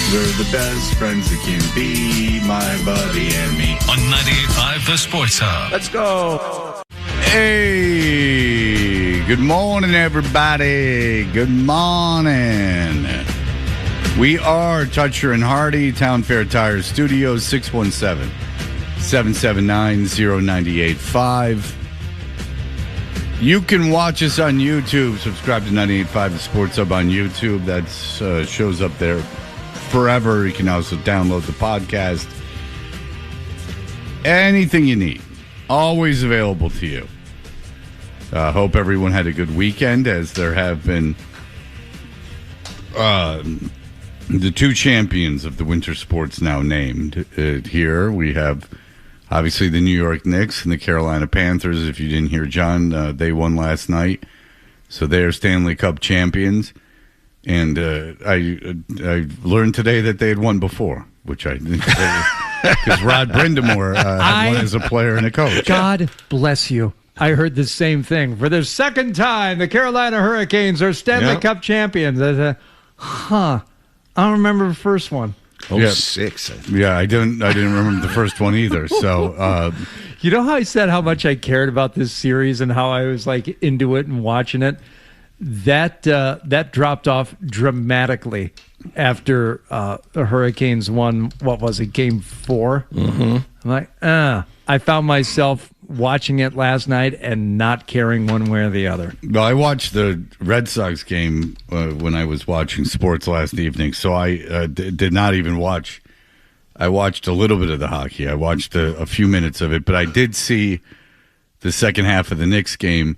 We're the best friends that can be, my buddy and me. On 98.5 The Sports Hub. Let's go. Hey, good morning, everybody. Good morning. We are Toucher and Hardy, Town Fair Tire Studios, 617-779-0985. You can watch us on YouTube. Subscribe to 98.5 The Sports Hub on YouTube. That shows up there forever. You can also download the podcast. Anything you need, always available to you. Hope everyone had a good weekend, as there have been the two champions of the winter sports now named here. We have obviously the New York Knicks and the Carolina Panthers. If you didn't hear John, they won last night, so they're Stanley Cup champions. And I learned today that they had won before, which I didn't, because Rod Brindamore had won as a player and a coach. God bless you. I heard the same thing. For the second time, the Carolina Hurricanes are Stanley Cup champions. I don't remember the first one. Yeah. 06. Yeah, I didn't remember the first one either. So, you know how I said how much I cared about this series and how I was like into it and watching it? That dropped off dramatically after the Hurricanes won. What was it, Game 4? Mm-hmm. I'm like, I found myself watching it last night and not caring one way or the other. well, I watched the Red Sox game when I was watching sports last evening, so I did not even watch. I watched a little bit of the hockey. I watched a few minutes of it, but I did see the second half of the Knicks game.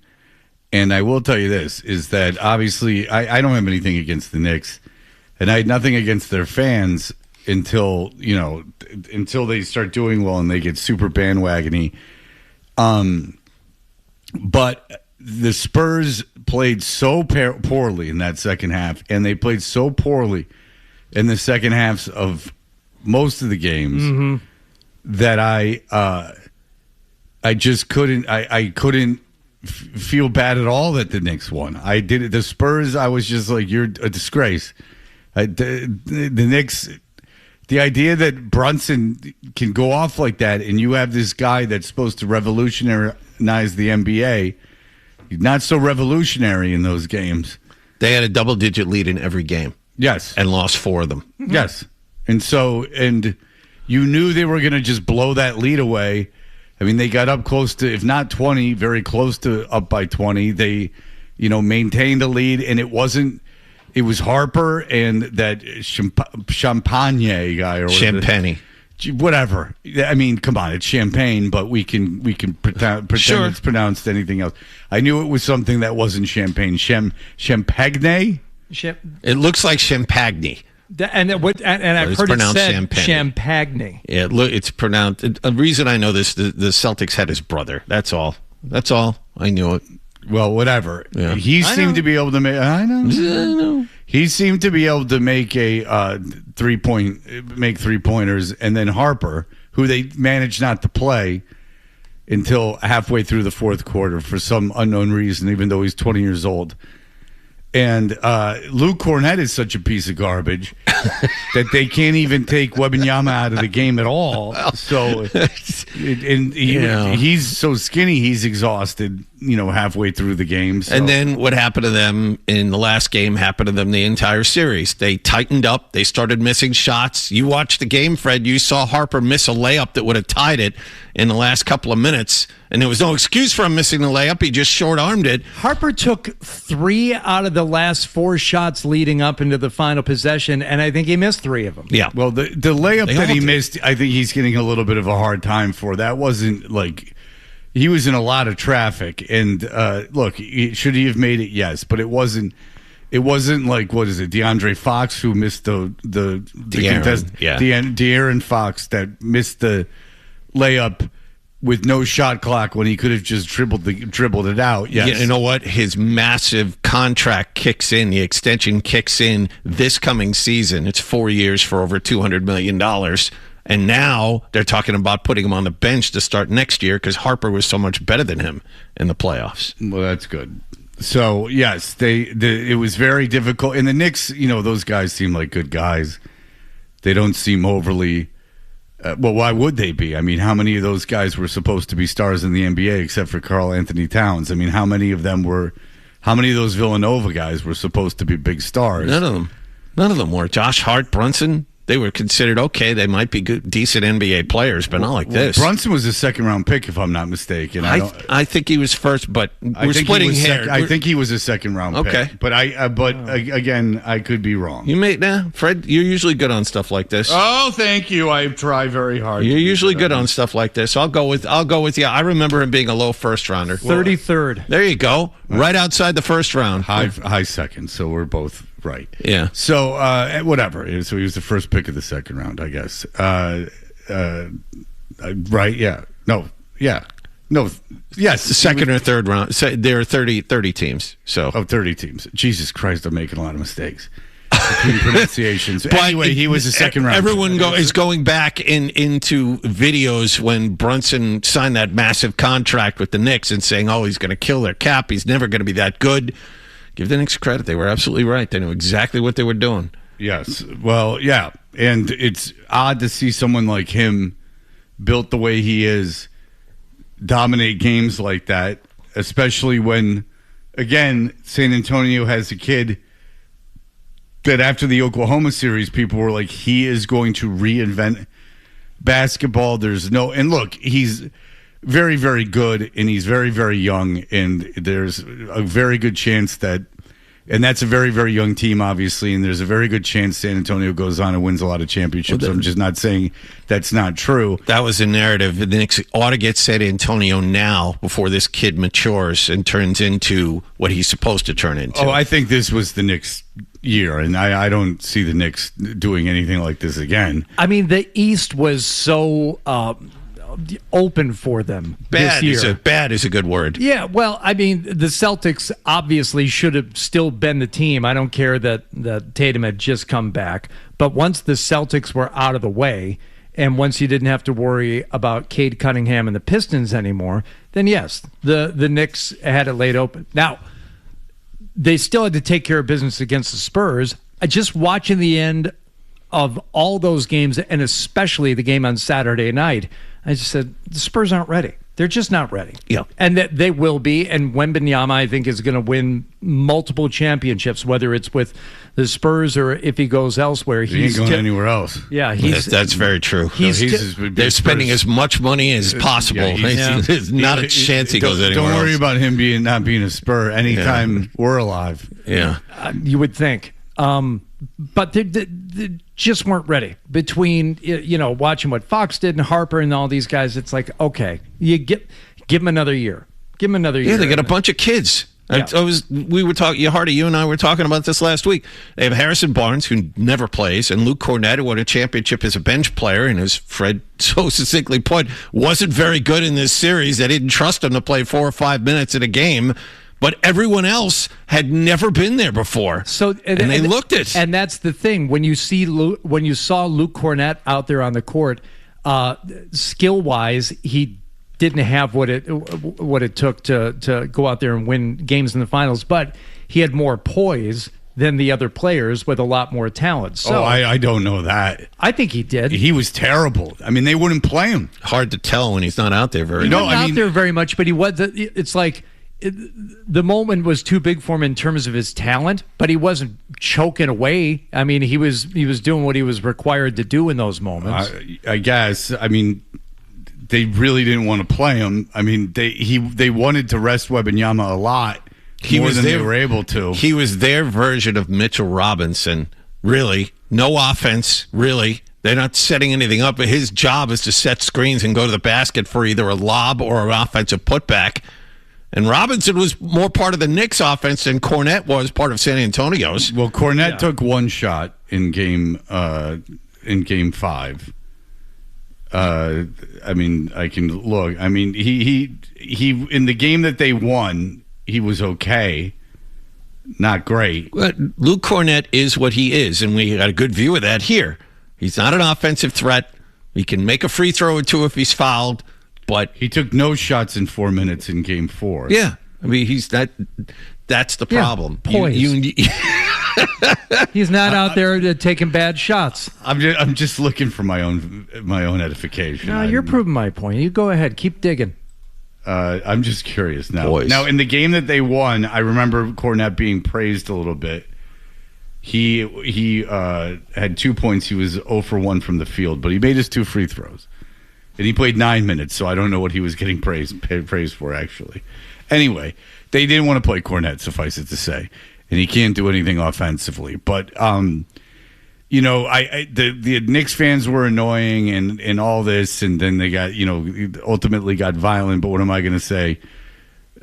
And I will tell you this, is that obviously I don't have anything against the Knicks, and I had nothing against their fans until they start doing well and they get super bandwagony. But the Spurs played so poorly in that second half, and they played so poorly in the second halves of most of the games that I just couldn't. I couldn't feel bad at all that the Knicks won. I did it. The Spurs, I was just like, you're a disgrace. The Knicks, the idea that Brunson can go off like that, and you have this guy that's supposed to revolutionize the NBA, he's not so revolutionary in those games. They had a double-digit lead in every game. Yes. And lost 4 of them. Yes. And you knew they were going to just blow that lead away. I mean, they got up close to, if not 20, very close to up by 20. They, maintained a lead, and it was Harper and that Champagne guy. Or Champagne. Whatever. I mean, come on, it's champagne, but we can pretend Sure. it's pronounced anything else. I knew it was something that wasn't champagne. Champagne? It looks like champagne. And I've heard it said champagne. Yeah, it's pronounced. The reason I know this, the Celtics had his brother. That's all. I knew it. Well, whatever. Yeah. He seemed to be able to make. I know. He seemed to be able to make a 3-pointers, and then Harper, who they managed not to play until halfway through the fourth quarter for some unknown reason, even though he's 20 years old. And Luke Cornett is such a piece of garbage that they can't even take Wembanyama out of the game at all. So, he's so skinny, he's exhausted, halfway through the game. So. And then what happened to them in the last game happened to them the entire series. They tightened up. They started missing shots. You watched the game, Fred. You saw Harper miss a layup that would have tied it in the last couple of minutes. And there was no excuse for him missing the layup. He just short-armed it. Harper took 3 out of the last 4 shots leading up into the final possession, and I think he missed 3 of them. Yeah. Well, the layup that he missed, I think he's getting a little bit of a hard time for. That wasn't like he was in a lot of traffic. And look, should he have made it? Yes, but it wasn't. It wasn't like, what is it, DeAndre Fox who missed the De'Aaron Fox that missed the layup with no shot clock when he could have just dribbled it out. Yes. You know what? His massive contract kicks in. The extension kicks in this coming season. It's 4 years for over $200 million. And now they're talking about putting him on the bench to start next year because Harper was so much better than him in the playoffs. Well, that's good. So, yes, it was very difficult. And the Knicks, those guys seem like good guys. They don't seem overly. Well, why would they be? I mean, how many of those guys were supposed to be stars in the NBA except for Karl Anthony Towns? I mean, how many of those Villanova guys were supposed to be big stars? None of them were. Josh Hart, Brunson, they were considered okay. They might be good, decent NBA players, but not like this. Brunson was a second-round pick, if I'm not mistaken. I think he was first, but we're splitting hairs. I think he was a second-round pick. Okay. But again, I could be wrong. Fred, you're usually good on stuff like this. Oh, thank you. I try very hard. You're usually good on stuff like this. I'll go with you. I remember him being a low first rounder. 33rd. There you go. Right outside the first round. High second, so we're both right. Yeah. So, whatever. So he was the first pick of the second round, I guess. Right, yeah. No, yeah. No, yes. Second or third round. So there are 30 teams. So 30 teams. Jesus Christ, I'm making a lot of mistakes. Between pronunciations. Anyway, he was a second round. Everyone is going back into videos when Brunson signed that massive contract with the Knicks and saying, oh, he's going to kill their cap. He's never going to be that good. Give the Knicks credit. They were absolutely right. They knew exactly what they were doing. Yes. Well, yeah. And it's odd to see someone like him built the way he is dominate games like that, especially when, again, San Antonio has a kid that after the Oklahoma series, people were like, he is going to reinvent basketball. And look, he's very, very good, and he's very, very young, and there's a very good chance and that's a very, very young team, obviously, and there's a very good chance San Antonio goes on and wins a lot of championships. I'm just not saying that's not true. That was the narrative. The Knicks ought to get San Antonio now before this kid matures and turns into what he's supposed to turn into. Oh, I think this was the Knicks' year, and I don't see the Knicks doing anything like this again. I mean, the East was so open for them bad this year. Bad is a good word. Yeah, well, I mean, the Celtics obviously should have still been the team. I don't care that Tatum had just come back. But once the Celtics were out of the way, and once you didn't have to worry about Cade Cunningham and the Pistons anymore, then yes, the Knicks had it laid open. Now, they still had to take care of business against the Spurs. Just watching the end of all those games, and especially the game on Saturday night, I just said, the Spurs aren't ready. They're just not ready. Yeah. And that they will be. And Wembanyama, I think, is going to win multiple championships, whether it's with the Spurs or if he goes elsewhere. He ain't going anywhere else. Yeah, that's very true. They're spending as much money as possible. There's not a chance he goes anywhere else. Don't worry about him not being a Spur anytime we're alive. Yeah. You would think. But they just weren't ready. Between watching what Fox did and Harper and all these guys, it's like, okay, you give them another year. Give them another year. Yeah, they got a bunch of kids. Yeah. Hardy, you and I were talking about this last week. They have Harrison Barnes, who never plays, and Luke Cornett, who won a championship as a bench player, and as Fred so succinctly put, wasn't very good in this series. They didn't trust him to play 4 or 5 minutes in a game. But everyone else had never been there before, and they looked it. And that's the thing when you saw Luke Cornett out there on the court, skill wise, he didn't have what it took to go out there and win games in the finals. But he had more poise than the other players with a lot more talent. So I don't know that. I think he did. He was terrible. I mean, they wouldn't play him. Hard to tell when he's not out there very. He wasn't out there very much, but he was. It's like. The moment was too big for him in terms of his talent, but he wasn't choking away. I mean, he was doing what he was required to do in those moments. I guess. I mean, they really didn't want to play him. I mean, they wanted to rest Wembanyama a lot more than they were able to. He was their version of Mitchell Robinson. Really, no offense. Really. They're not setting anything up. His job is to set screens and go to the basket for either a lob or an offensive putback. And Robinson was more part of the Knicks offense than Cornett was part of San Antonio's. Well, Cornett took one shot in game 5. I mean, I can look. I mean, he in the game that they won, he was okay, not great. But Luke Cornett is what he is, and we got a good view of that here. He's not an offensive threat. He can make a free throw or two if he's fouled. But he took no shots in 4 minutes in game 4. Yeah. I mean, That's the problem. Poise. He's not out there taking bad shots. I'm just looking for my own edification. No, you're proving my point. You go ahead. Keep digging. I'm just curious now. Poise. Now, in the game that they won, I remember Cornette being praised a little bit. He had 2 points. He was 0 for 1 from the field, but he made his 2 free throws. And he played 9 minutes, so I don't know what he was getting praised for, actually. Anyway, they didn't want to play Cornette, suffice it to say. And he can't do anything offensively. But, the Knicks fans were annoying and all this, and then they got, ultimately got violent. But what am I going to say?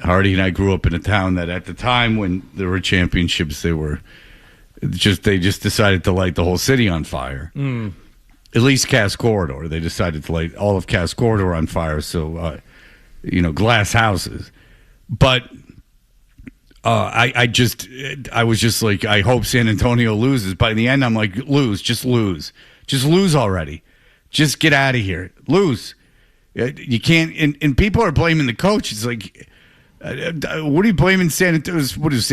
Hardy and I grew up in a town that at the time when there were championships, they just decided to light the whole city on fire. At least Cass Corridor. They decided to light all of Cass Corridor on fire. So, glass houses. But I was just like, I hope San Antonio loses. By the end, I'm like, just lose already. Just get out of here. Lose. You can't. And people are blaming the coach. It's like, what are you blaming San Antonio? What is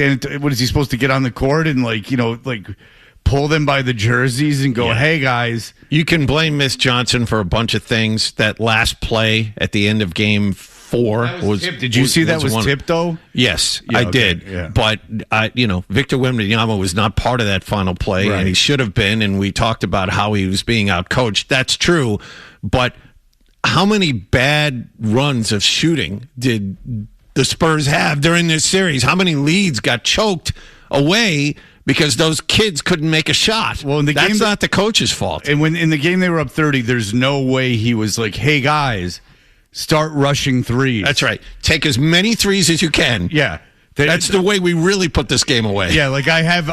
he supposed to get on the court and pull them by the jerseys and go, hey, guys. You can blame Miss Johnson for a bunch of things. That last play at the end of game 4 was tipped. Did you see that was tipped, though? Yes, Yeah, I okay, did. yeah. But, Victor Wembanyama was not part of that final play, Right. and he should have been, and we talked about how he was being outcoached. That's true. But how many bad runs of shooting did the Spurs have during this series? How many leads got choked away because those kids couldn't make a shot? Well, that's not the coach's fault. And when in the game they were up 30, there's no way he was like, hey, guys, start rushing threes. That's right. Take as many threes as you can. Yeah. That's the way we really put this game away. Yeah, like I have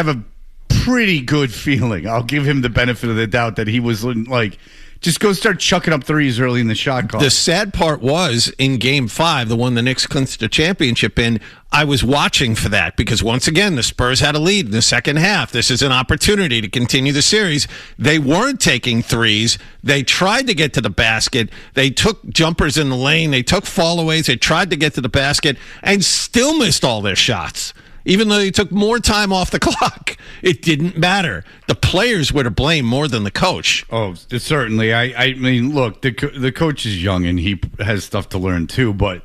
a pretty good feeling. I'll give him the benefit of the doubt that he was like, just go start chucking up threes early in the shot clock. The sad part was in game 5, the one the Knicks clinched a championship in, I was watching for that because once again, the Spurs had a lead in the second half. This is an opportunity to continue the series. They weren't taking threes. They tried to get to the basket. They took jumpers in the lane. They took fallaways. They tried to get to the basket and still missed all their shots. Even though they took more time off the clock, it didn't matter. The players were to blame more than the coach. Oh, certainly. I mean, look, the coach is young and he has stuff to learn too. But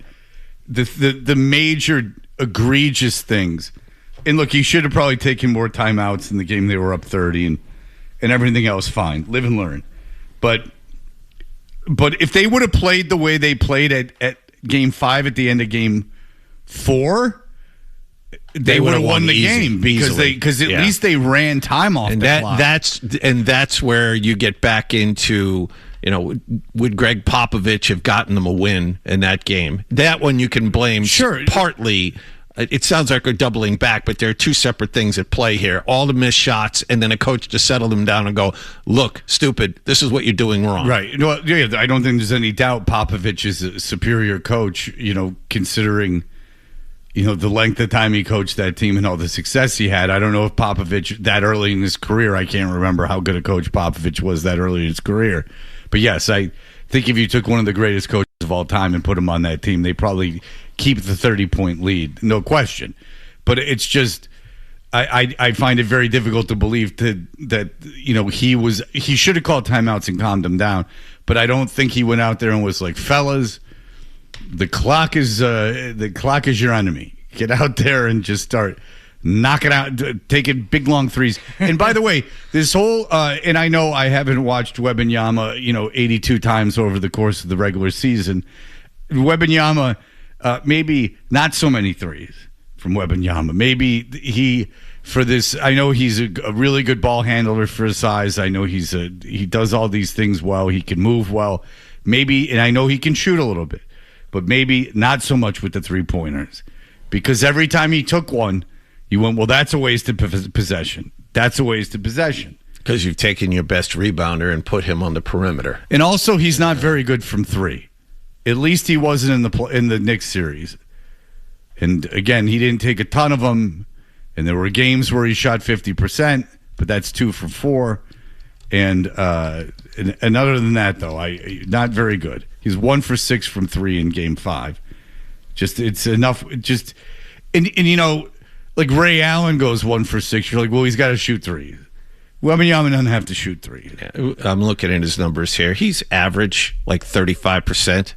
the major egregious things, and look, he should have probably taken more timeouts in the game. They were up 30, and everything else fine. Live and learn. But if they would have played the way they played at game 5 at the end of game 4. They would have won the game because at least they ran time off the clock. That's where you get back into, would Greg Popovich have gotten them a win in that game? That one you can blame partly. It sounds like we're doubling back, but there are two separate things at play here. All the missed shots and then a coach to settle them down and go, look, stupid, this is what you're doing wrong. Right. Well, yeah, I don't think there's any doubt Popovich is a superior coach, considering the length of time he coached that team and all the success he had. I don't know if Popovich that early in his career, I can't remember how good a coach Popovich was that early in his career. But yes, I think if you took one of the greatest coaches of all time and put him on that team, they probably keep the 30-point lead, no question. But it's just, I find it very difficult to believe that he should have called timeouts and calmed them down. But I don't think he went out there and was like, fellas, the clock is your enemy. Get out there and just start knocking out, taking big long threes. And by the way, this whole and I know I haven't watched Wembanyama 82 times over the course of the regular season. Wembanyama, maybe not so many threes from Wembanyama. Maybe I know he's a really good ball handler for his size. I know he does all these things well. He can move well. Maybe, and I know he can shoot a little bit. But maybe not so much with the three-pointers. Because every time he took one, you went, well, that's a wasted possession. That's a wasted possession. Because you've taken your best rebounder and put him on the perimeter. And also, he's not very good from 3. At least he wasn't in the Knicks series. And again, he didn't take a ton of them. And there were games where he shot 50%, but that's 2 for 4. And other than that, though, not very good. He's 1 for 6 from 3 in game 5. Just it's enough. Just and like Ray Allen goes 1 for 6. You're like, well, he's got to shoot threes. Wembanyama doesn't have to shoot threes. Yeah, I'm looking at his numbers here. He's average like 35%.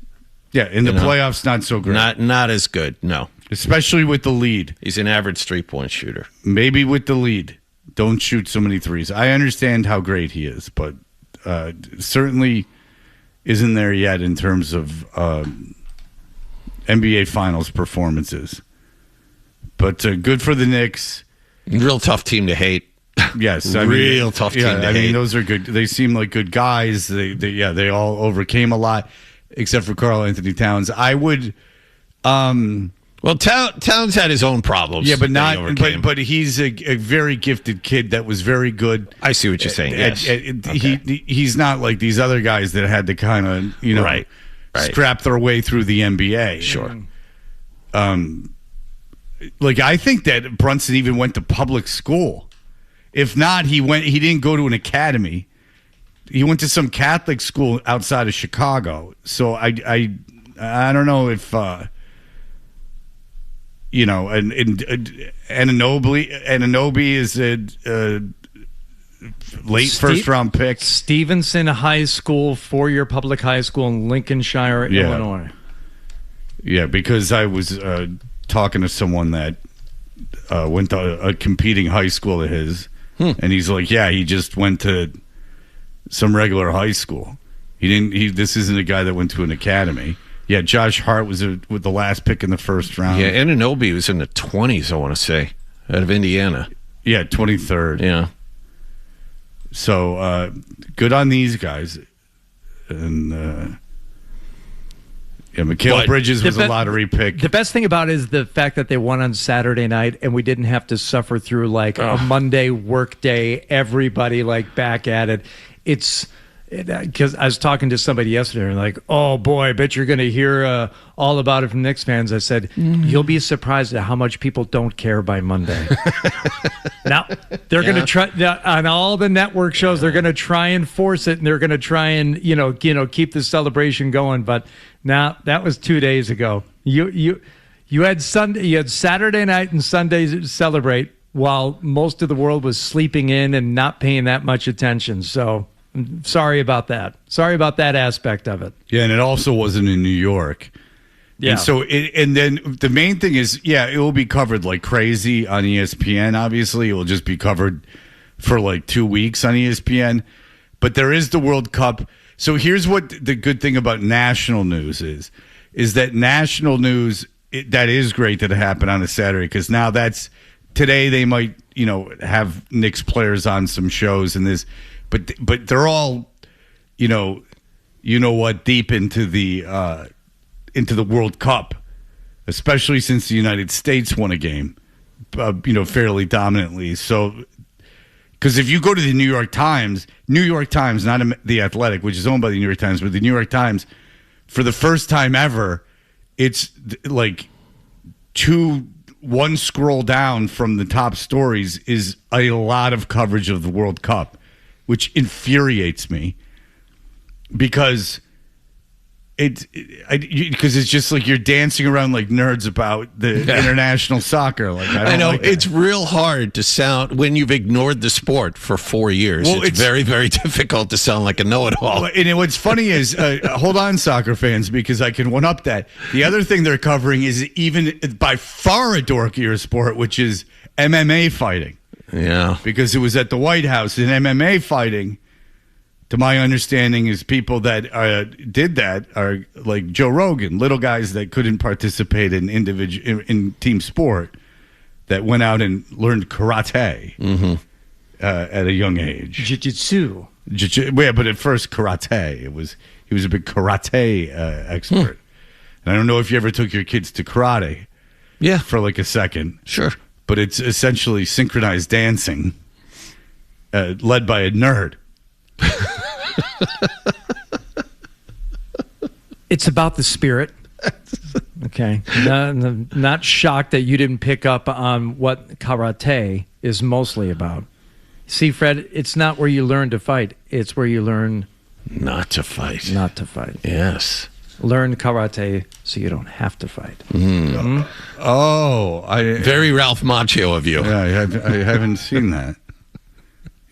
Yeah, in the playoffs, not so great. Not as good. No, especially with the lead. He's an average 3-point shooter. Maybe with the lead, don't shoot so many threes. I understand how great he is, but certainly isn't there yet in terms of NBA Finals performances. But good for the Knicks. Real tough team to hate. Yes, real tough team to hate. I mean, those are good. They seem like good guys. They all overcame a lot, except for Karl Anthony Towns. I would. Well, Towns had his own problems. Yeah, but he's a very gifted kid that was very good. I see what you're saying. Yes. He's not like these other guys that had to kind of right. scrap their way through the NBA. Sure. Like I think that Brunson even went to public school. If not, he didn't go to an academy. He went to some Catholic school outside of Chicago. So I don't know if Anunoby is a late first round pick. Stevenson High School, 4-year public high school in Lincolnshire, Illinois. Yeah, because I was talking to someone that went to a competing high school of his. And he's like, yeah, he just went to some regular high school. This isn't a guy that went to an academy. Yeah, Josh Hart was with the last pick in the first round. Yeah, Anunoby was in the 20s, I want to say, out of Indiana. Yeah, 23rd. Yeah. So good on these guys. And Mikal Bridges was a lottery pick. The best thing about it is the fact that they won on Saturday night and we didn't have to suffer through like a Monday work day, everybody like back at it. Because I was talking to somebody yesterday and like, oh boy, I bet you're going to hear all about it from Knicks fans. I said, you'll be surprised at how much people don't care by Monday. Now, they're going to try on all the network shows, they're going to try and force it and they're going to try and, keep the celebration going. But now that was 2 days ago. You had Saturday night and Sunday to celebrate while most of the world was sleeping in and not paying that much attention. So I'm sorry about that. Sorry about that aspect of it. Yeah, and it also wasn't in New York. Yeah. And so, and then the main thing is, it will be covered like crazy on ESPN. Obviously, it will just be covered for like 2 weeks on ESPN. But there is the World Cup. So here's what the good thing about national news is that national news, that is great that it happened on a Saturday, because now today they might, have Knicks players on some shows and this, but they're all, deep into the World Cup, especially since the United States won a game, fairly dominantly. So, because if you go to the New York Times, not the Athletic, which is owned by the New York Times, but the New York Times, for the first time ever, it's like one scroll down from the top stories is a lot of coverage of the World Cup, which infuriates me because it's just like you're dancing around like nerds about the international soccer. Like I know it's real hard to sound when you've ignored the sport for 4 years. Well, it's very, very difficult to sound like a know-it-all. And what's funny is, hold on, soccer fans, because I can one up that. The other thing they're covering is even by far a dorkier sport, which is MMA fighting. Yeah, because it was at the White House, and MMA fighting, to my understanding, is people that did that are like Joe Rogan, little guys that couldn't participate in team sport, that went out and learned karate at a young age. Jiu-jitsu. Yeah, but at first karate. He was a big karate expert. And I don't know if you ever took your kids to karate. Yeah, for like a second. Sure. But it's essentially synchronized dancing, led by a nerd. It's about the spirit. Okay. Not shocked that you didn't pick up on what karate is mostly about. See, Fred, it's not where you learn to fight. It's where you learn not to fight. Not to fight. Yes. Learn karate so you don't have to fight. Oh, Very Ralph Macchio of you. Yeah, I haven't seen that.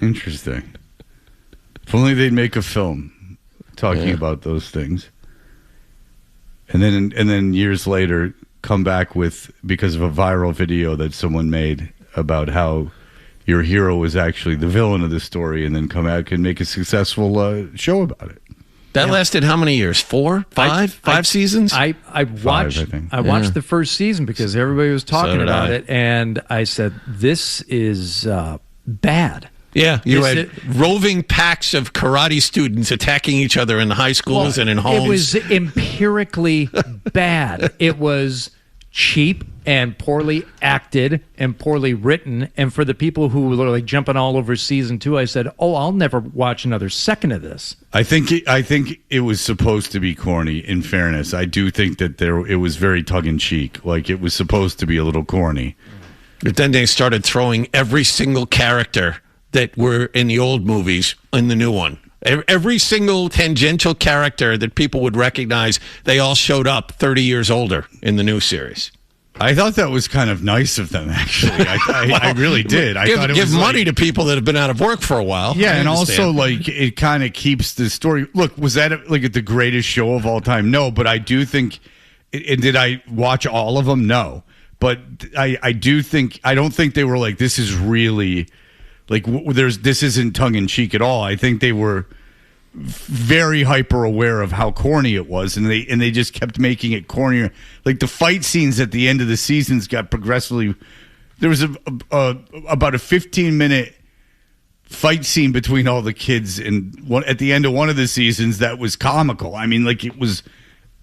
Interesting. If only they'd make a film talking about those things, and then years later come back with, because of a viral video that someone made about how your hero was actually the villain of the story, and then come out and make a successful show about it. That lasted how many years? 4, 5, 5 seasons? I watched. I watched the first season because everybody was talking about it, and I said, "This is bad." Yeah, you had roving packs of karate students attacking each other in high schools and in homes. It was empirically bad. It was cheap and poorly acted and poorly written. And for the people who were like jumping all over season 2, I said, "Oh, I'll never watch another second of this." I think it was supposed to be corny. In fairness, I do think that it was very tongue in cheek. Like, it was supposed to be a little corny. But then they started throwing every single character that were in the old movies in the new one. Every single tangential character that people would recognize, they all showed up 30 years older in the new series. I thought that was kind of nice of them, actually. I really did. I thought it give was money to people that have been out of work for a while. Yeah, and also, like, it kind of keeps the story. Look, was that like the greatest show of all time? No, but I do think. And did I watch all of them? No, but I do think. I don't think they were like, this is really. Like, this isn't tongue in cheek at all. I think they were very hyper aware of how corny it was, and they just kept making it cornier. Like, the fight scenes at the end of the seasons got progressively. There was about a 15-minute fight scene between all the kids, and at the end of one of the seasons that was comical. I mean, like, it was.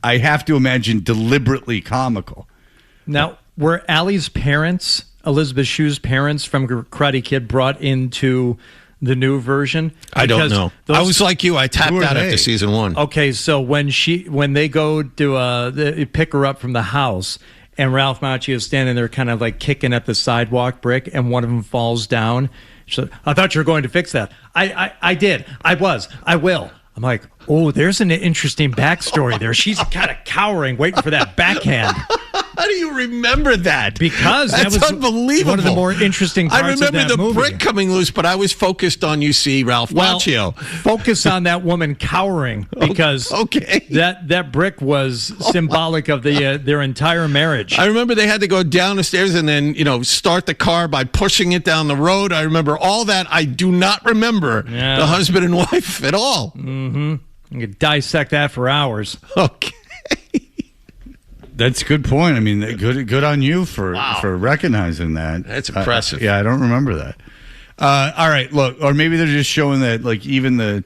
I have to imagine deliberately comical. Now, were Allie's parents, Elizabeth Shue's parents from Karate Kid, brought into the new version? I don't know. I was like you. I tapped out after season 1. Okay, so when they go to pick her up from the house, and Ralph Macchio is standing there kind of like kicking at the sidewalk brick, and one of them falls down. She said, "I thought you were going to fix that." I did. I will. I'm like, oh, there's an interesting backstory there. She's kind of cowering, waiting for that backhand. How do you remember that? Because that's that was unbelievable. One of the more interesting parts of that movie. I remember the brick coming loose, but I was focused on, you see, Ralph Macchio. Focus on that woman cowering, because that brick was symbolic of their entire marriage. I remember they had to go down the stairs and then, start the car by pushing it down the road. I remember all that. I do not remember the husband and wife at all. Mm-hmm. You could dissect that for hours. Okay. That's a good point. I mean, good on you for recognizing that. That's impressive. I don't remember that. All right, look, or maybe they're just showing that, like, even the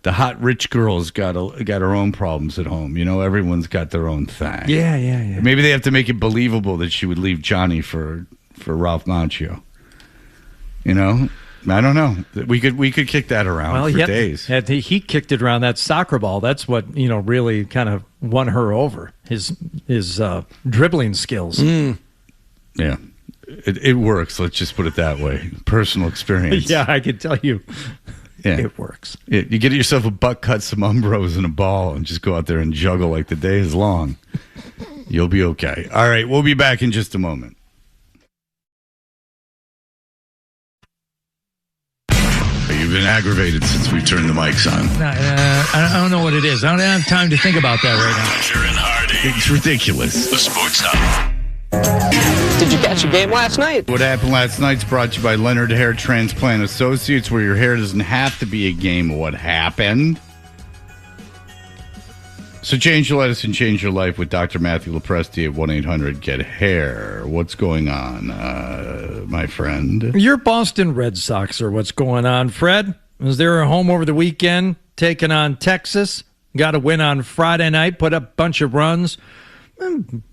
hot rich girl's got her own problems at home. Everyone's got their own thing. Yeah. Maybe they have to make it believable that she would leave Johnny for Ralph Macchio. I don't know. We could kick that around for days. He kicked it around, that soccer ball. That's what really kind of won her over. His dribbling skills. Yeah, it works. Let's just put it that way. Personal experience. Yeah, I can tell you. Yeah, it works. You get yourself a butt cut, some umbros, and a ball, and just go out there and juggle like the day is long. You'll be okay. All right, we'll be back in just a moment. You've been aggravated since we turned the mics on. I don't know what it is. I don't have time to think about that right now. Roger and Hardy. It's ridiculous. The Sports Hub. Did you catch a game last night? What happened last night's brought to you by Leonard Hair Transplant Associates, where your hair doesn't have to be a game of what happened. So change your lettuce and change your life with Dr. Matthew Lopresti at 1-800-GET-HAIR. What's going on, my friend? Your Boston Red Sox are what's going on, Fred. Was there a home over the weekend taking on Texas? Got a win on Friday night, put up a bunch of runs,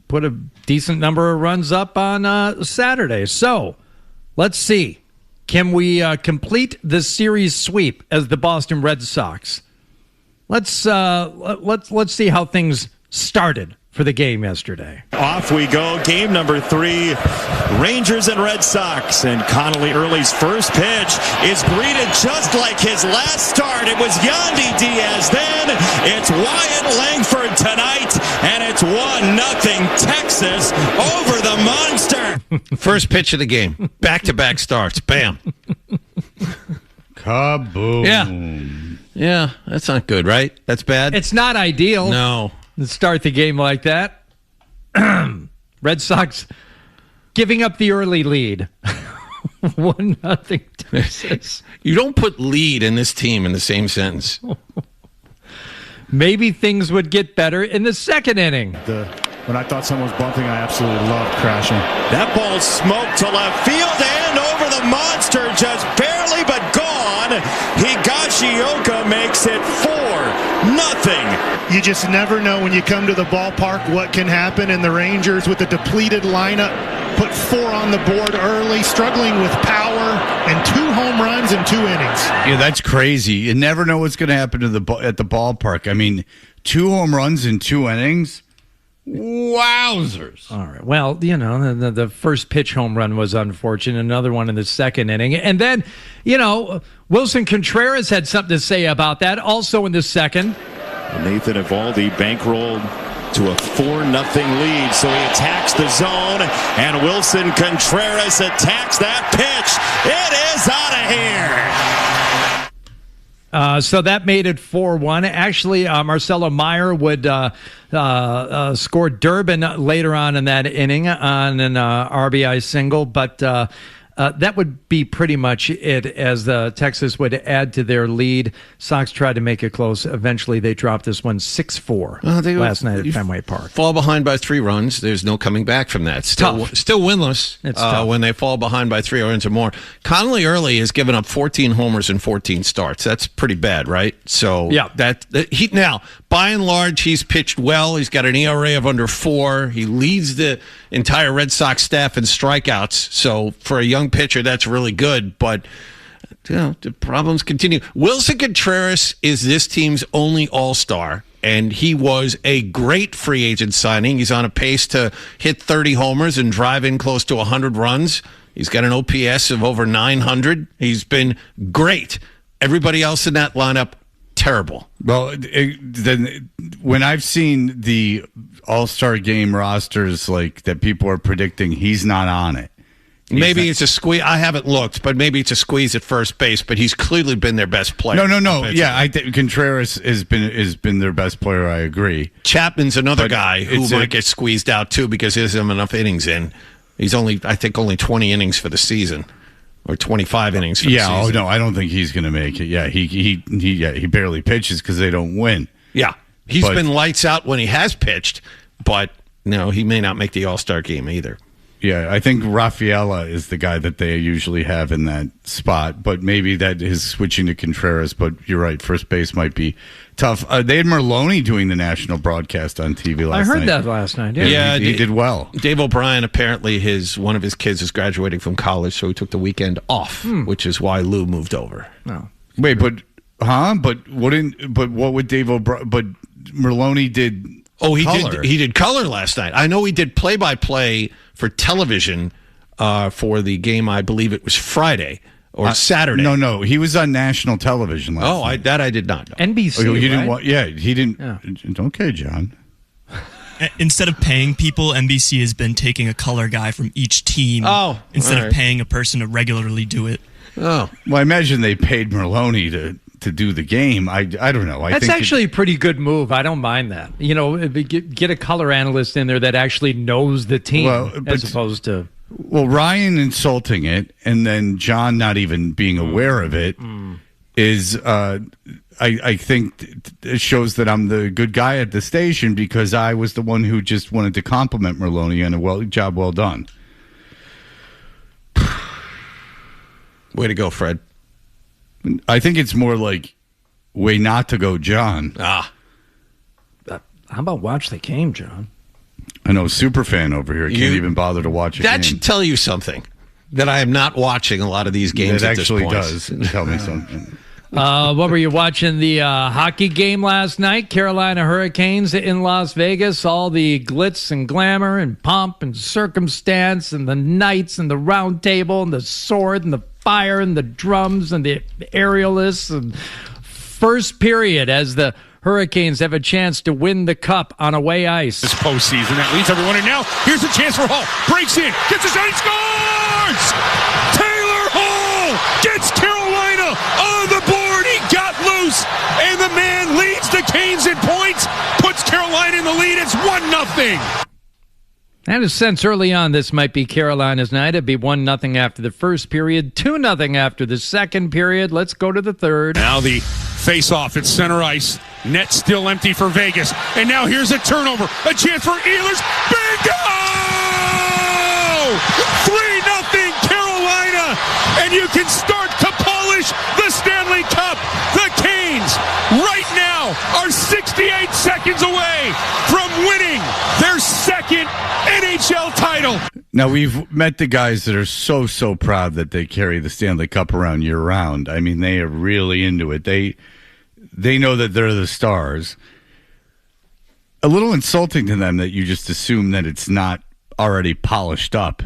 put a decent number of runs up on Saturday. So let's see. Can we complete the series sweep as the Boston Red Sox? Let's see how things started for the game yesterday. Off we go. Game number 3, Rangers and Red Sox. And Connolly Early's first pitch is greeted just like his last start. It was Yandy Diaz then. It's Wyatt Langford tonight. And it's 1-0 Texas over the Monster. First pitch of the game. Back-to-back starts. Bam. Kaboom. Yeah, that's not good, right? That's bad? It's not ideal. No. To start the game like that. Red Sox giving up the early lead. 1-0 Texas. You don't put lead in this team in the same sentence. Maybe things would get better in the second inning. When I thought someone was bumping, I absolutely loved crashing. That ball smoked to left field and over the Monster, just barely but gone. Higashioka makes it 4-0. You just never know when you come to the ballpark what can happen, and the Rangers with a depleted lineup put 4 on the board early, struggling with power, and 2 home runs in 2 innings. Yeah, that's crazy. You never know what's going to happen to at the ballpark. I mean, 2 home runs in 2 innings? Wowzers. All right. Well, the first pitch home run was unfortunate. Another one in the second inning. And then, Wilson Contreras had something to say about that also in the second. Nathan Eovaldi bankrolled to a 4-0 lead, so he attacks the zone, and Wilson Contreras attacks that pitch. It is out of here. So that made it 4-1. Actually, Marcelo Meyer would score Durbin later on in that inning on an RBI single, but that would be pretty much it, as Texas would add to their lead. Sox tried to make it close. Eventually, they dropped this one 6-4 last night at Fenway Park. Fall behind by 3 runs. There's no coming back from that. Still winless. It's tough when they fall behind by 3 runs or more. Connolly Early has given up 14 homers and 14 starts. That's pretty bad, right? So yeah, now, by and large, he's pitched well. He's got an ERA of under 4. He leads the entire Red Sox staff in strikeouts. So for a young pitcher, that's really good. But the problems continue. Wilson Contreras is this team's only all-star, and he was a great free agent signing. He's on a pace to hit 30 homers and drive in close to 100 runs. He's got an OPS of over 900. He's been great. Everybody else in that lineup, terrible. Well, then when I've seen the All-Star game rosters like that people are predicting, he's not on it. Maybe it's a squeeze. I haven't looked, but maybe it's a squeeze at first base. But he's clearly been their best player. No. Yeah, I think Contreras has been their best player. I agree. Chapman's another guy who might get squeezed out too because he doesn't have enough innings in. He's only 20 innings for the season, or 25 innings for the season. Oh no, I don't think he's going to make it. Yeah, he barely pitches because they don't win. Yeah, he's been lights out when he has pitched, but no, he may not make the All-Star game either. Yeah, I think Rafaela is the guy that they usually have in that spot, but maybe that is switching to Contreras. But you're right, first base might be tough. They had Merlone doing the national broadcast on TV last night. I heard that last night. Yeah, he did well. Dave O'Brien, apparently one of his kids is graduating from college, so he took the weekend off, which is why Lou moved over. No. Wait, but what would Dave O'Brien? But Merlone did. Oh, color. He did color last night. I know he did play-by-play for television for the game. I believe it was Friday or Saturday. No, he was on national television last night. I did not know. NBC. Oh, he right? didn't. He didn't. Yeah. Okay, John. Instead of paying people, NBC has been taking a color guy from each team instead of paying a person to regularly do it. Oh, well, I imagine they paid Merlone to do the game. I don't know. That's actually a pretty good move. I don't mind that. Get a color analyst in there that actually knows the team, as opposed to. Well, Ryan insulting it and then John not even being aware of it is. I think it shows that I'm the good guy at the station because I was the one who just wanted to compliment Merlone on a job well done. Way to go, Fred. I think it's more like way not to go, John. How about watch the game, John? I know, super fan over here. Can't even bother to watch a game. That should tell you something, that I am not watching a lot of these games It at actually this point. does tell me something. What were you watching? The hockey game last night? Carolina Hurricanes in Las Vegas. All the glitz and glamour and pomp and circumstance and the knights and the round table and the sword and the fire and the drums and the aerialists. And first period as the Hurricanes have a chance to win the cup on away ice. This postseason, that leads everyone. And now here's a chance for Hall. Breaks in, gets a shot, he scores! Taylor Hall gets Carolina on the board. He got loose, and the man leads the Canes in points, puts Carolina in the lead. It's 1-0. I had a sense early on this might be Carolina's night. It'd be 1-0 after the first period, 2-0 after the second period. Let's go to the third. Now the face-off at center ice. Net still empty for Vegas. And now here's a turnover. A chance for Ehlers. Bingo! 3-0 Carolina. And you can start to polish the Stanley Cup. The Canes right now are 68 seconds away from winning their second NHL title. Now, we've met the guys that are so proud that they carry the Stanley Cup around year-round. I mean, they are really into it. They know that they're the stars. A little insulting to them that you just assume that it's not already polished up.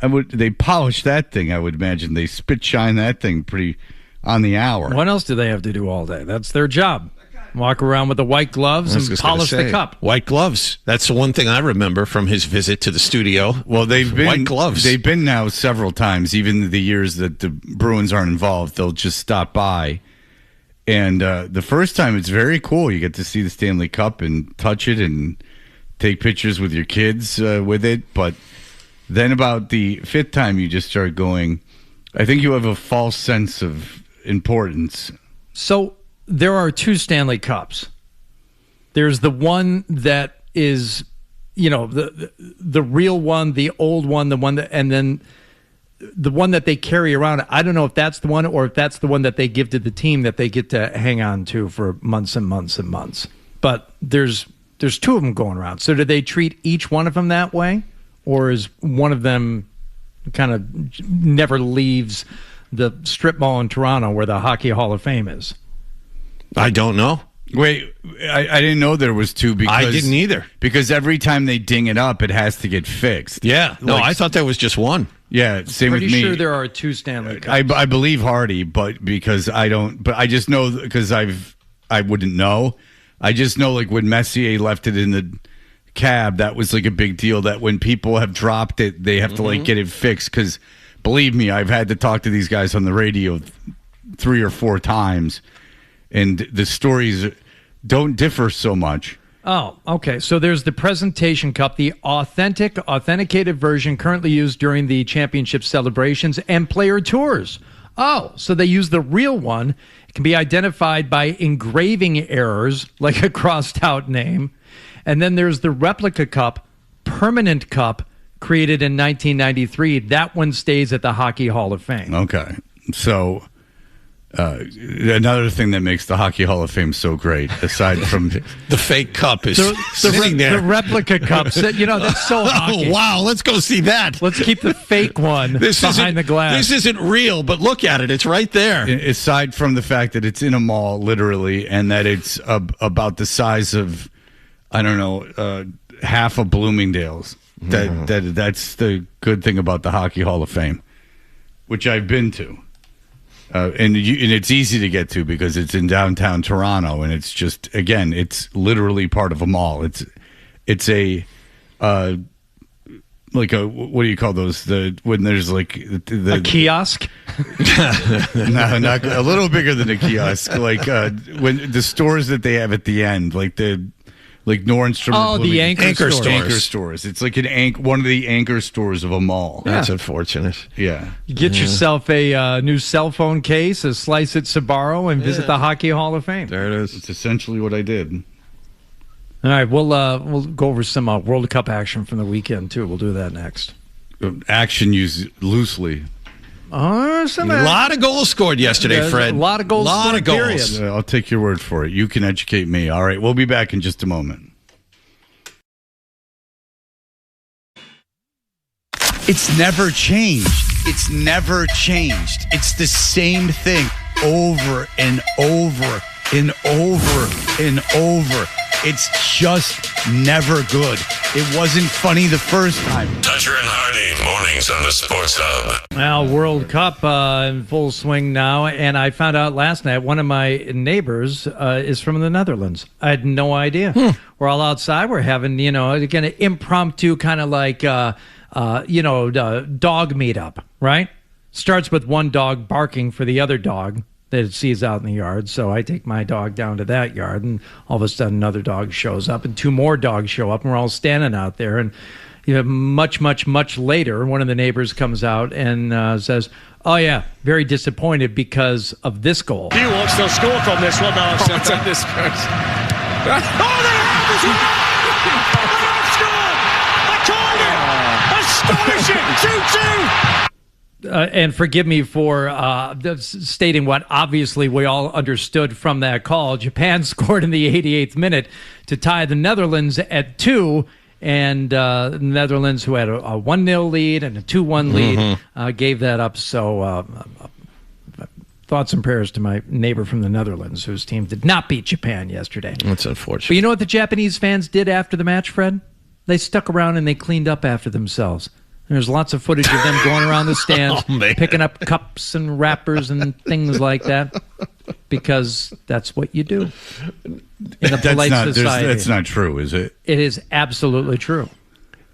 They polish that thing, I would imagine. They spit shine that thing pretty on the hour. What else do they have to do all day? That's their job. Walk around with the white gloves and polish the cup. White gloves. That's the one thing I remember from his visit to the studio. Well, they've been white gloves. They've been now several times, even the years that the Bruins aren't involved. They'll just stop by. And the first time, it's very cool. You get to see the Stanley Cup and touch it and take pictures with your kids with it. But then about the fifth time, you just start going, I think you have a false sense of importance. So there are two Stanley Cups. There's the one that is, the real one, the old one, the one that, and then the one that they carry around. I don't know if that's the one or if that's the one that they give to the team that they get to hang on to for months and months and months. But there's two of them going around. So do they treat each one of them that way? Or is one of them kind of never leaves the strip mall in Toronto where the Hockey Hall of Fame is? I don't know. Wait, I didn't know there was two. Because I didn't either. Because every time they ding it up, it has to get fixed. Yeah. No, I thought there was just one. Yeah, same with me. Pretty sure there are two Stanley Cups. I believe Hardy, but because I don't. But I just know because I wouldn't know. I just know like when Messier left it in the cab, that was like a big deal. That when people have dropped it, they have to like get it fixed. Because believe me, I've had to talk to these guys on the radio 3 or 4 times. And the stories don't differ so much. Oh, okay. So there's the Presentation Cup, the authenticated version currently used during the championship celebrations and player tours. Oh, so they use the real one. It can be identified by engraving errors, like a crossed out name. And then there's the Replica Cup, permanent cup, created in 1993. That one stays at the Hockey Hall of Fame. Okay. So another thing that makes the Hockey Hall of Fame so great, aside from the fake cup is sitting there. The replica cups, that's so hockey. Oh, wow, let's go see that. Let's keep the fake one behind the glass. This isn't real, but look at it. It's right there. Aside from the fact that it's in a mall, literally, and that it's about the size of, I don't know, half of Bloomingdale's. That's the good thing about the Hockey Hall of Fame, which I've been to. And it's easy to get to because it's in downtown Toronto, and it's just, again, it's literally part of a mall. It's a like a, what do you call those? When there's like a kiosk? No, not a little bigger than a kiosk. Like when the stores that they have at the end, like Nordstrom. Oh, the anchor stores. It's like one of the anchor stores of a mall. Yeah. That's unfortunate. Yeah. You get yourself a new cell phone case, a slice at Sbarro, and visit the Hockey Hall of Fame. There it is. It's essentially what I did. All right, we'll go over some World Cup action from the weekend too. We'll do that next. Action used loosely. A lot of goals scored yesterday, Fred. A lot of goals scored. I'll take your word for it. You can educate me. All right, we'll be back in just a moment. It's never changed. It's never changed. It's the same thing. over and over and over and over. It's just never good. It wasn't funny the first time. Toucher and Hardy, mornings on the Sports Hub. Well, World Cup in full swing now, and I found out last night one of my neighbors is from the Netherlands. I had no idea. We're all outside. We're having, again, an impromptu kind of like, dog meetup, right? Starts with one dog barking for the other dog that it sees out in the yard. So I take my dog down to that yard, and all of a sudden another dog shows up, and two more dogs show up, and we're all standing out there. And much, much, much later, one of the neighbors comes out and says, "Oh yeah, very disappointed because of this goal." You watch the score from this one now. This first. Oh, they have as well! They have scored! Astonishing! 2-2! And forgive me for stating what obviously we all understood from that call. Japan scored in the 88th minute to tie the Netherlands at 2, and the Netherlands, who had a 1-0 lead and a 2-1 lead, gave that up. So thoughts and prayers to my neighbor from the Netherlands, whose team did not beat Japan yesterday. That's unfortunate. But you know what the Japanese fans did after the match, Fred? They stuck around and they cleaned up after themselves. There's lots of footage of them going around the stands, picking up cups and wrappers and things like that, because that's what you do in a polite society. That's not true, is it? It is absolutely true.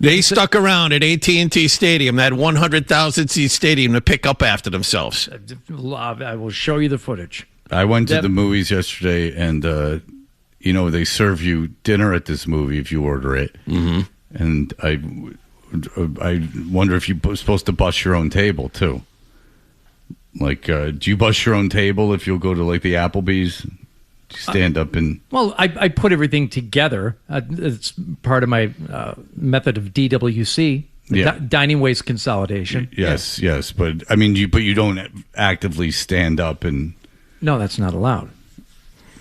They stuck around at AT&T Stadium, that 100,000-seat stadium, to pick up after themselves. I will show you the footage. I went to the movies yesterday, and they serve you dinner at this movie if you order it, and I wonder if you're supposed to bus your own table, too. Like, do you bus your own table if you'll go to, like, the Applebee's? Do you stand up and... Well, I put everything together. It's part of my method of DWC, dining waste consolidation. Yes. But, I mean, you don't actively stand up and... No, that's not allowed.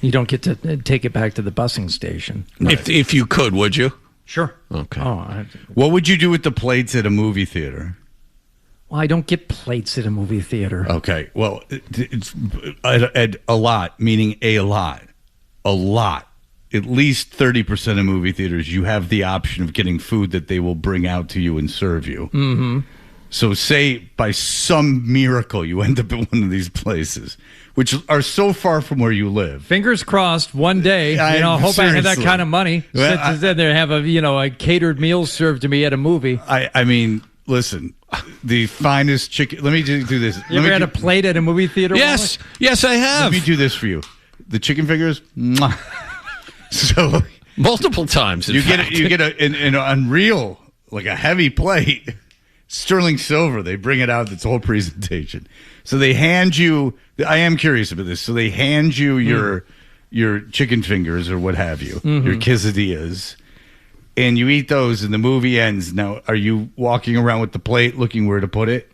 You don't get to take it back to the busing station. If you could, would you? Sure. Okay. What would you do with the plates at a movie theater? Well, I don't get plates at a movie theater. Okay. Well, it's a lot, meaning a lot. At least 30% of movie theaters, you have the option of getting food that they will bring out to you and serve you. Mm-hmm. So say by some miracle you end up at one of these places, which are so far from where you live. Fingers crossed one day, I hope I have that kind of money. Well, sit there and have a catered meal served to me at a movie. I mean, listen, the finest chicken. Let me do this. You ever had a plate at a movie theater? Yes, yes, I have. Let me do this for you. The chicken fingers. Mwah. So multiple times. You get an unreal, like a heavy plate. Sterling silver. They bring it out. It's a whole presentation. So they hand you. I am curious about this. So they hand you your chicken fingers or what have you, your quesadillas, and you eat those, and the movie ends. Now, are you walking around with the plate, looking where to put it?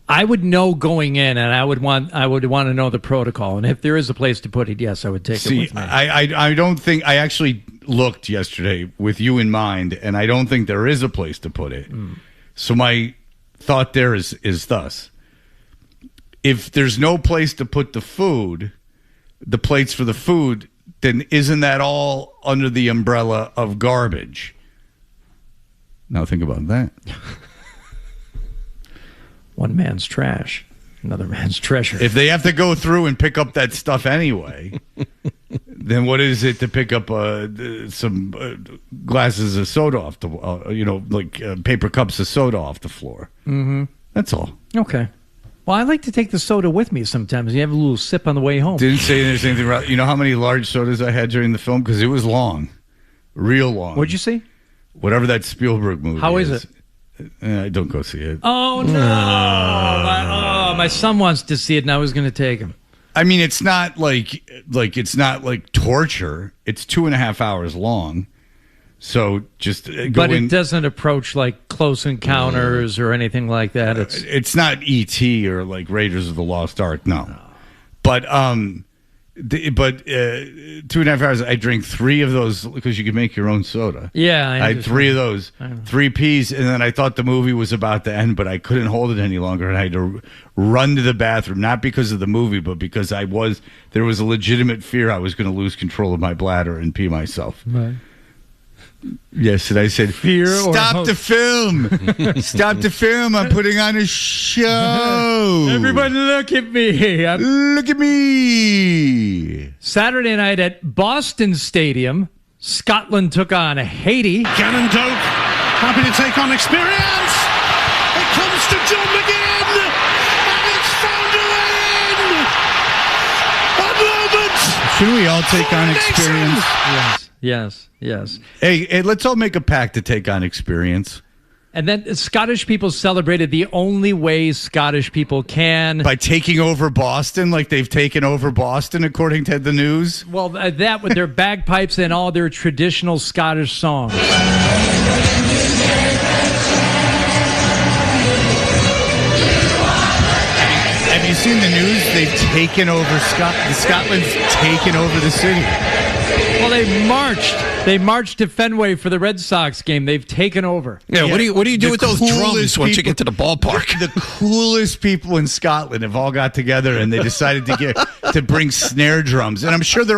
I would know going in, and I would want to know the protocol. And if there is a place to put it, yes, I would take it with me. I don't think I actually looked yesterday with you in mind, and I don't think there is a place to put it. So my thought there is thus: if there's no place to put the food, the plates for the food, then isn't that all under the umbrella of garbage? Now think about that. One man's trash, another man's treasure. If they have to go through and pick up that stuff anyway, then what is it to pick up some glasses of soda off the, paper cups of soda off the floor? Mm-hmm. That's all. Okay. Well, I like to take the soda with me sometimes. You have a little sip on the way home. Didn't say there's anything wrong. You know how many large sodas I had during the film? Because it was long. Real long. What'd you see? Whatever that Spielberg movie How is it? Don't go see it. Oh, no. My son wants to see it, and I was going to take him. I mean, it's not like it's not like torture. It's 2.5 hours long. So just go But in. it doesn't approach like Close Encounters or anything like that. It's not E.T. or like Raiders of the Lost Ark. No. But But 2.5 hours, I drank 3 of those because you can make your own soda. Yeah. I had 3 of those, 3 Ps, and then I thought the movie was about to end, but I couldn't hold it any longer, and I had to run to the bathroom, not because of the movie, but because there was a legitimate fear I was going to lose control of my bladder and pee myself. Right. Yes, and I said, fear stop the film. Stop the film. I'm putting on a show. Everybody look at me. Look at me. Saturday night at Boston Stadium, Scotland took on Haiti. Gannon Doak, happy to take on experience. It comes to John McGinn, and it's found a way in. A moment. Shouldn't we all take on experience? Yes. Hey, let's all make a pact to take on experience. And then Scottish people celebrated the only way Scottish people can. By taking over Boston, like they've taken over Boston, according to the news? Well, that with their bagpipes and all their traditional Scottish songs. Have you seen the news? They've taken over Scotland's taken over the city. Well, they marched. They marched to Fenway for the Red Sox game. They've taken over. Yeah, what do you do with those drums once you get to the ballpark? The coolest people in Scotland have all got together and they decided to bring snare drums. And I'm sure they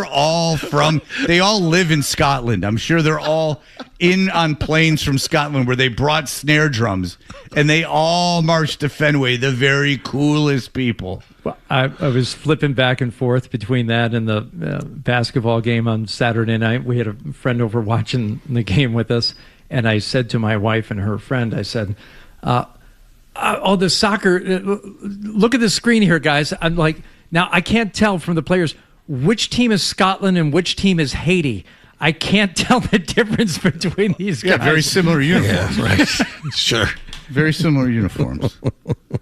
all live in Scotland. I'm sure they're all in on planes from Scotland where they brought snare drums and they all marched to Fenway, the very coolest people. Well, I was flipping back and forth between that and the basketball game on Saturday night. We had a friend over watching the game with us, and I said to my wife and her friend, I said, the soccer, look at the screen here, guys. I'm like, now I can't tell from the players which team is Scotland and which team is Haiti. I can't tell the difference between these guys. Yeah, very similar uniforms. Yeah, right. Sure. Very similar uniforms.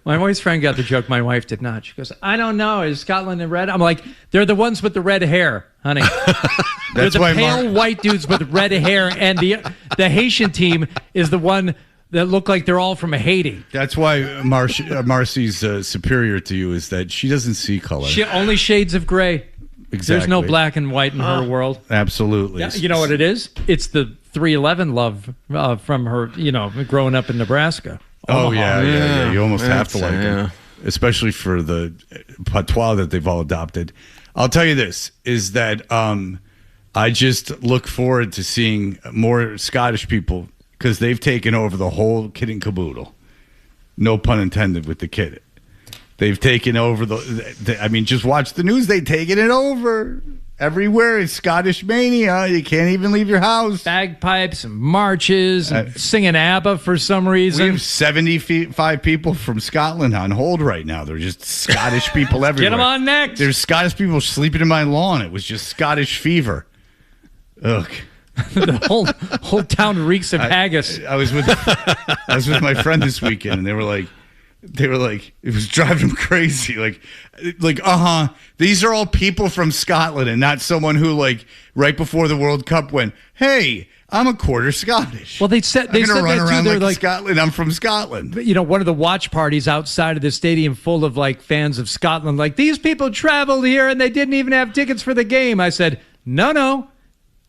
My wife's friend got the joke. My wife did not. She goes, I don't know. Is Scotland in red? I'm like, they're the ones with the red hair, honey. They're the pale white dudes with red hair. And the Haitian team is the one that look like they're all from Haiti. That's why Marcy's superior to you is that she doesn't see color. Only shades of gray. Exactly. There's no black and white in her world. Absolutely. Yeah, you know what it is? It's the 311 love from her, growing up in Nebraska. Oh, yeah. You almost have to like it. Especially for the patois that they've all adopted. I'll tell you this, is that I just look forward to seeing more Scottish people because they've taken over the whole kit and caboodle. No pun intended with the kid. They've taken over just watch the news. They've taken it over. Everywhere it's Scottish mania. You can't even leave your house. Bagpipes and marches and singing ABBA for some reason. We have 75 people from Scotland on hold right now. They're just Scottish people everywhere. Get them on next. There's Scottish people sleeping in my lawn. It was just Scottish fever. Ugh. The whole town reeks of haggis. I was with my friend this weekend, and they were like, it was driving them crazy. These are all people from Scotland and not someone who, right before the World Cup went, hey, I'm a quarter Scottish. Well, they said I'm that run around too. They're Scotland. I'm from Scotland. One of the watch parties outside of the stadium full of fans of Scotland, these people traveled here and they didn't even have tickets for the game. I said, no.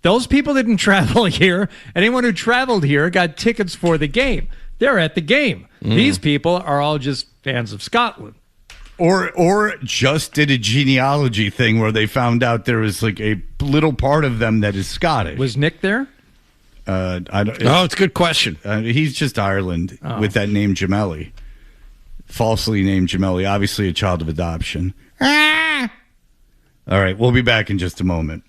Those people didn't travel here. Anyone who traveled here got tickets for the game. They're at the game. These people are all just fans of Scotland. Or just did a genealogy thing where they found out there was a little part of them that is Scottish. Was Nick there? It's a good question. He's just Ireland with that name Gemelli. Falsely named Gemelli. Obviously a child of adoption. All right, we'll be back in just a moment.